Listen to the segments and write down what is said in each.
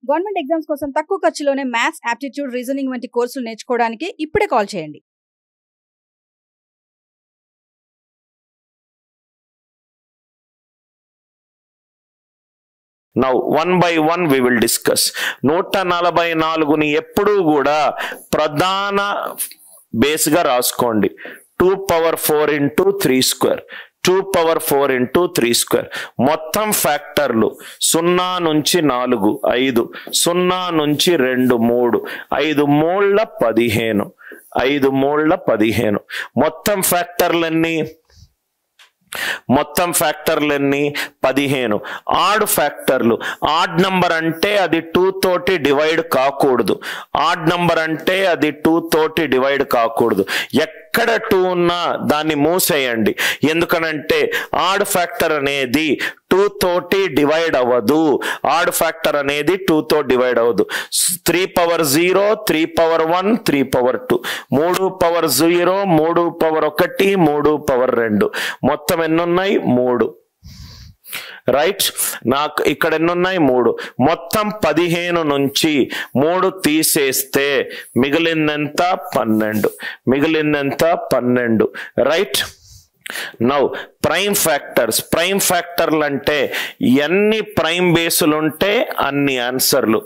Government exams కోసం తక్కువ ఖర్చులోనే maths, aptitude, reasoning వంటి కోర్సులు నేర్చుకోవడానికి ఇప్పుడే కాల్ చేయండి. Now one by one we will discuss. 144ని ఎప్పుడూ కూడా ప్రధాన బేస్ గా రాసుకోండి. 2 power 4 into 3 square. 2 power 4 into 3 square. మొత్తం ఫ్యాక్టర్లు 0 నుంచి 4 5, 0 నుంచి 2 3, 5 మూళ్ళ 15, 5 మూళ్ళ 15. మొత్తం ఫ్యాక్టర్లన్నీ 15. ఆడ్ ఫ్యాక్టర్లు. ఆడ్ నంబర్ అంటే అది 2 తోటి డివైడ్ కాకూడదు. ఆడ్ నంబర్ అంటే అది 2 తోటి డివైడ్ కాకూడదు. ఎక్కడ 2 ఉన్నా దాన్ని మూసేయండి. ఎందుకనంటే ఆడ్ ఫ్యాక్టర్ అనేది 2 తోటి డివైడ్ అవ్వదు. ఆడ్ ఫ్యాక్టర్ అనేది 2 తో డివైడ్ అవ్వదు. 3 power 0, 3 power 1, 3 power 2, 3 power 0, 3 power 1, 3 power 2. మొత్తం ఎన్నున్నాయి? 3. రైట్. నాకు ఇక్కడ ఎన్నున్నాయి? 3. మొత్తం 15 నుంచి 3 తీసేస్తే మిగిలిందెంత? 12. మిగిలిందెంత? 12. Right. Now prime factors. Prime ఫ్యాక్టర్లు అంటే ఎన్ని ప్రైమ్ బేసులు ఉంటే అన్ని ఆన్సర్లు.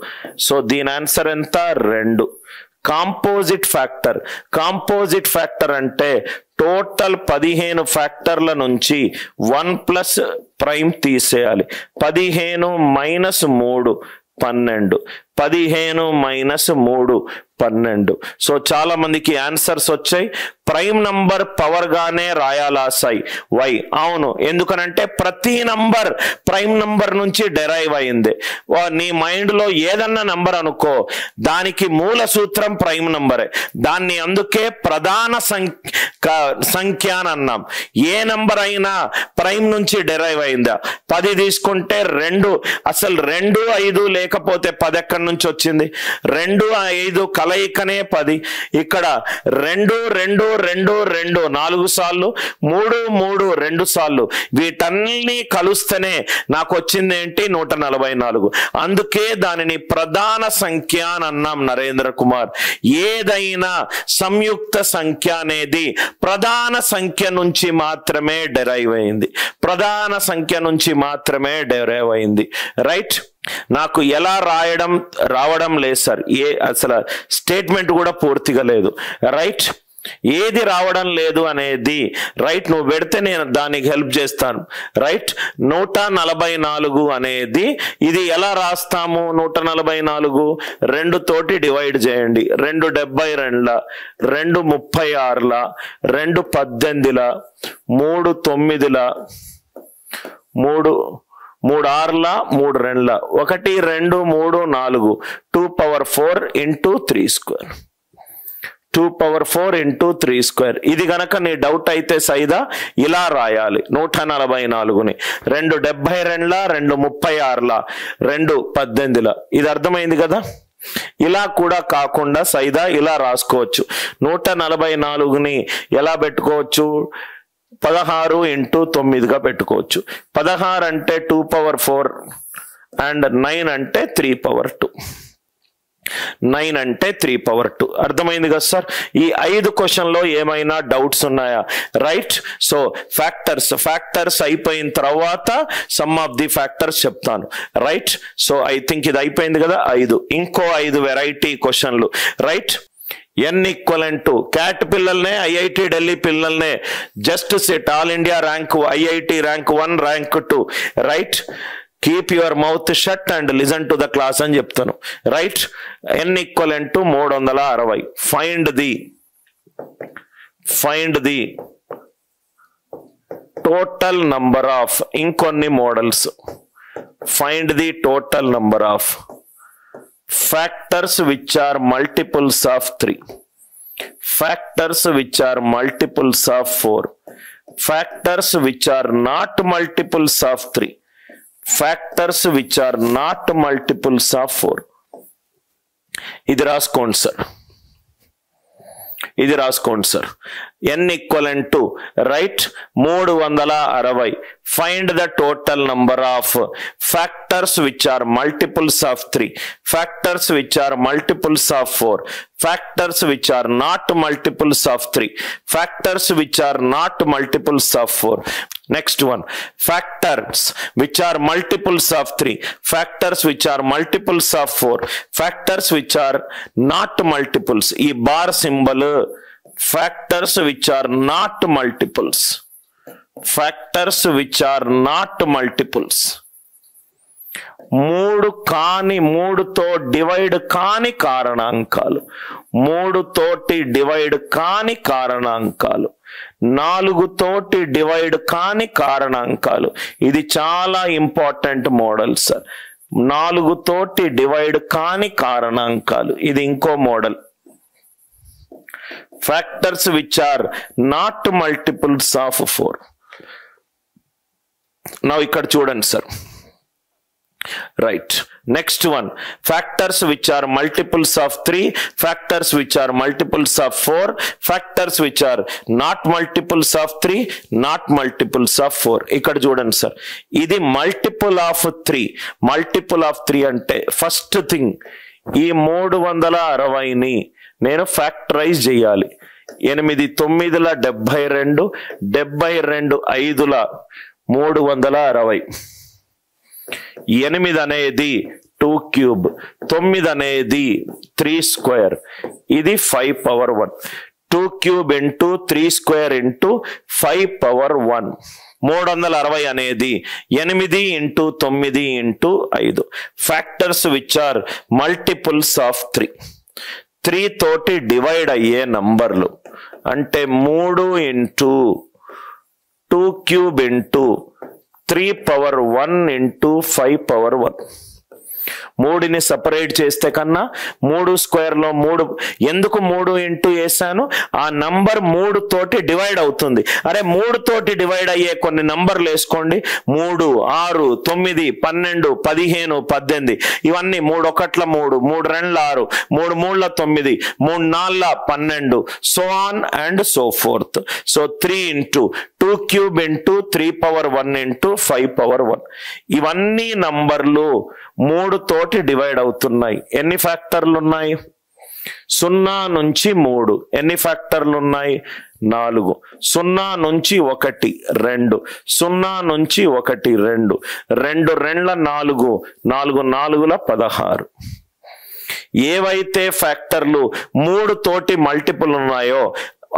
సో దీని ఆన్సర్ ఎంత? 2. Composite factor. కాంపోజిట్ ఫ్యాక్టర్ అంటే టోటల్ 15 ఫ్యాక్టర్ల నుంచి 1 ప్లస్ ప్రైమ్ తీసేయాలి. 15 మైనస్ 3 12, 15 మైనస్ 3 12. సో చాలా మందికి ఆన్సర్స్ వచ్చాయి. ప్రైమ్ నంబర్ పవర్ గానే రాయాలా సై? వై? అవును, ఎందుకనంటే ప్రతి నంబర్ ప్రైమ్ నంబర్ నుంచి డెరైవ్ అయింది. నీ మైండ్ లో ఏదన్నా నంబర్ అనుకో, దానికి మూల సూత్రం ప్రైమ్ నంబరే. దాన్ని అందుకే ప్రధాన సంఖ్య అని అన్నాం. ఏ నంబర్ అయినా ప్రైమ్ నుంచి డెరైవ్ అయిందా? 10 తీసుకుంటే 2, అసలు 2 5 లేకపోతే 10 ఎక్కడి నుంచి వచ్చింది? 2 5 కలయికనే 10. ఇక్కడ 2 2 2 2 4 సార్లు, 3 3 2 సార్లు, వీటన్ని కలుస్తేనే నాకు వచ్చింది ఏంటి? 144. అందుకే దానిని ప్రధాన సంఖ్య అని అన్నాం నరేంద్ర కుమార్. ఏదైనా సంయుక్త సంఖ్య అనేది ప్రధాన సంఖ్య నుంచి మాత్రమే డెరైవ్ అయింది. ప్రధాన సంఖ్య నుంచి మాత్రమే డెరైవ్ అయింది. రైట్. నాకు ఎలా రావడం లేదు సార్. అసలు స్టేట్మెంట్ కూడా పూర్తిగా లేదు. రైట్. ఏది రావడం లేదు అనేది రైట్ నువ్వు పెడితే నేను దానికి హెల్ప్ చేస్తాను. రైట్. 144 అనేది ఇది ఎలా రాస్తాము? 144 2 తోటి డివైడ్ చేయండి. 2 72, 2 36, 2 18, 3 9, 3 6, 3 2, 1 2 3 4, 2 power 4 into 3 square. 2 power 4 into 3 square. ఇది గనక నీ డౌట్ అయితే సైదా ఇలా రాయాలి. 144ని 2 72, 2 36, 2 18. ఇది అర్థమైంది కదా? ఇలా కూడా కాకుండా సైదా ఇలా రాసుకోవచ్చు. 144ని ఎలా పెట్టుకోవచ్చు? 16 into 9గా పెట్టుకోవచ్చు. 16 అంటే 2 power 4 అండ్ 9 అంటే 3 power 2. 9 అంటే 3 power 2. అర్థమైంది కదా సార్? ఈ 5 క్వశ్చన్లో ఏమైనా డౌట్స్ ఉన్నాయా? రైట్. సో ఫ్యాక్టర్స్ అయిపోయిన తర్వాత సమ్ ఆఫ్ ది ఫ్యాక్టర్స్ చెప్తాను. రైట్. సో ఐ థింక్ ఇది అయిపోయింది కదా. 5 ఇంకో 5 వెరైటీ క్వశ్చన్లు. Right. n equivalent to CAT పిల్లల్నే, ఐఐటి ఢిల్లీ పిల్లల్నే, just set all India rank, IIT rank 1, rank 2. Right. Keep your mouth shut and listen to the class అని చెప్తాను. Right. n equivalent to 360. Find the total number of, ఇంకొన్ని models. Find the total number of factors which are multiples of 3, factors which are multiples of 4, factors which are not multiples of 3, factors which are not multiples of 4. ఇది రాసుకోండి sir. n equivalent to, right, 360. Find the total number of factors which are multiples of 3, factors which are multiples of 4, factors which are not multiples of 3, factors which are not multiples of 4. Next one, factors which are multiples of 3, factors which are multiples of 4, factors which are not multiples. E bar symbol, factors which are not multiples, factors which are not multiples. 3 కాని 3తో divide కాని కారణాంకాలు, 3 తోటి divide కాని కారణాంకాలు, 4 తోటి divide కాని కారణాంకాలు. ఇది చాలా important model sir. 4 తోటి డివైడ్ కాని కారణాంకాలు, ఇది ఇంకో model. Factors which are not multiples of 4. నా ఇక్కడ చూడండి sir, right. Next one, factors which are multiples of 3, factors which are multiples of 4, factors which are not multiples of 3, not multiples of 4. ఇక్కడ చూడండి sir, ఇది multiple of 3. Multiple of 3 అంటే first thing ఈ 360ని నేను factorise చేయాలి. 8 9ల 72, 72 5ల 360. 8 అనేది 2 cube, 9 అనేది 3 square, ఇది 5 power 1. 2 cube into 3 square into 5 power 1. 360 అనేది 8 into 9 into 5. Factors which are multiples of 3. 3 తోటి డివైడ్ అయ్యే నంబర్లు అంటే 3 into 2 cube into 3 power 1 into 5 power 1. 3ని సపరేట్ చేస్తే కన్నా 3 స్క్వేర్లో 3, ఎందుకు 3 ఇంటూ వేసాను, ఆ నంబర్ 3 తోటి డివైడ్ అవుతుంది. అరే 3 తోటి డివైడ్ అయ్యే కొన్ని నంబర్లు వేసుకోండి. 3 6 9 12 15 18, ఇవన్నీ 3 1ల 3, 3 2ల 6, 3 3ల 9, 3 4ల 12, so on and so fourth. So 3 into 2 cube into 3 power 1 into 5 power 1. ఇవన్నీ నంబర్లు 3 తోటి డివైడ్ అవుతున్నాయి. ఎన్ని ఫ్యాక్టర్లు ఉన్నాయి? 0 నుంచి 3. ఎన్ని ఫ్యాక్టర్లు ఉన్నాయి? 4. 0 నుంచి 1 2, 0 నుంచి 1 2, 2 2ల 4, 4 4ల 16. ఏవైతే ఫ్యాక్టర్లు 3 తోటి మల్టిపుల్ ఉన్నాయో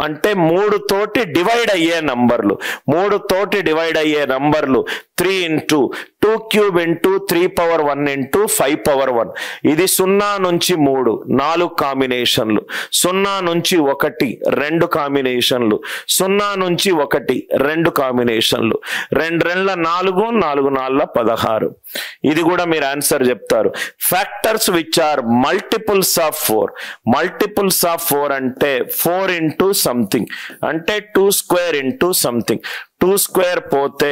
అంటే 3 తోటి డివైడ్ అయ్యే నంబర్లు, 3 తోటి డివైడ్ అయ్యే నంబర్లు 3 into 2 cube into 3 power 1 into 5 power 1. ఇది 0 నుంచి 3 4 కాంబినేషన్లు, 0 నుంచి 1 2 కాంబినేషన్లు, 0 నుంచి 1 2 కాంబినేషన్లు, 2 2ల 4, 4 4ల 16. ఇది కూడా మీరు ఆన్సర్ చెప్తారు. Factors which are multiples of 4. Multiples of 4 అంటే 4 ఇంటూ సంథింగ్ అంటే 2 స్క్వేర్ ఇంటూ సంథింగ్. 2 స్క్వేర్ పోతే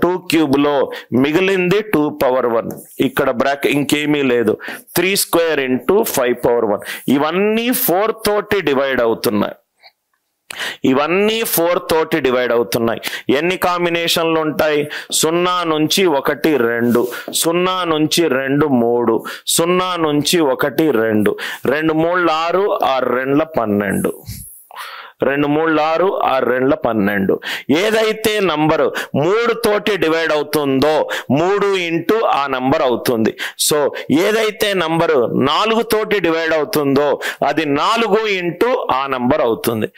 2 క్యూబ్ లో మిగిలింది 2 పవర్ 1. ఇక్కడ బ్రాకెట్ ఇంకేమీ లేదు. 3 స్క్వేర్ ఇంటూ 5 పవర్ 1. ఇవన్నీ 4 తోటి డివైడ్ అవుతున్నాయి. ఇవన్నీ 4 తోటి డివైడ్ అవుతున్నాయి. ఎన్ని కాంబినేషన్లు ఉంటాయి? 0 నుంచి 1 2, 0 నుంచి 2 3, 0 నుంచి 1 2, 2 3 6, 6 2 12, 2 3 6, 6 2 12. ఏదైతే నంబరు 3 తోటి డివైడ్ అవుతుందో 3 ఇంటూ ఆ నంబర్ అవుతుంది. సో ఏదైతే నంబరు 4 తోటి డివైడ్ అవుతుందో అది 4 ఇంటూ ఆ నంబర్ అవుతుంది.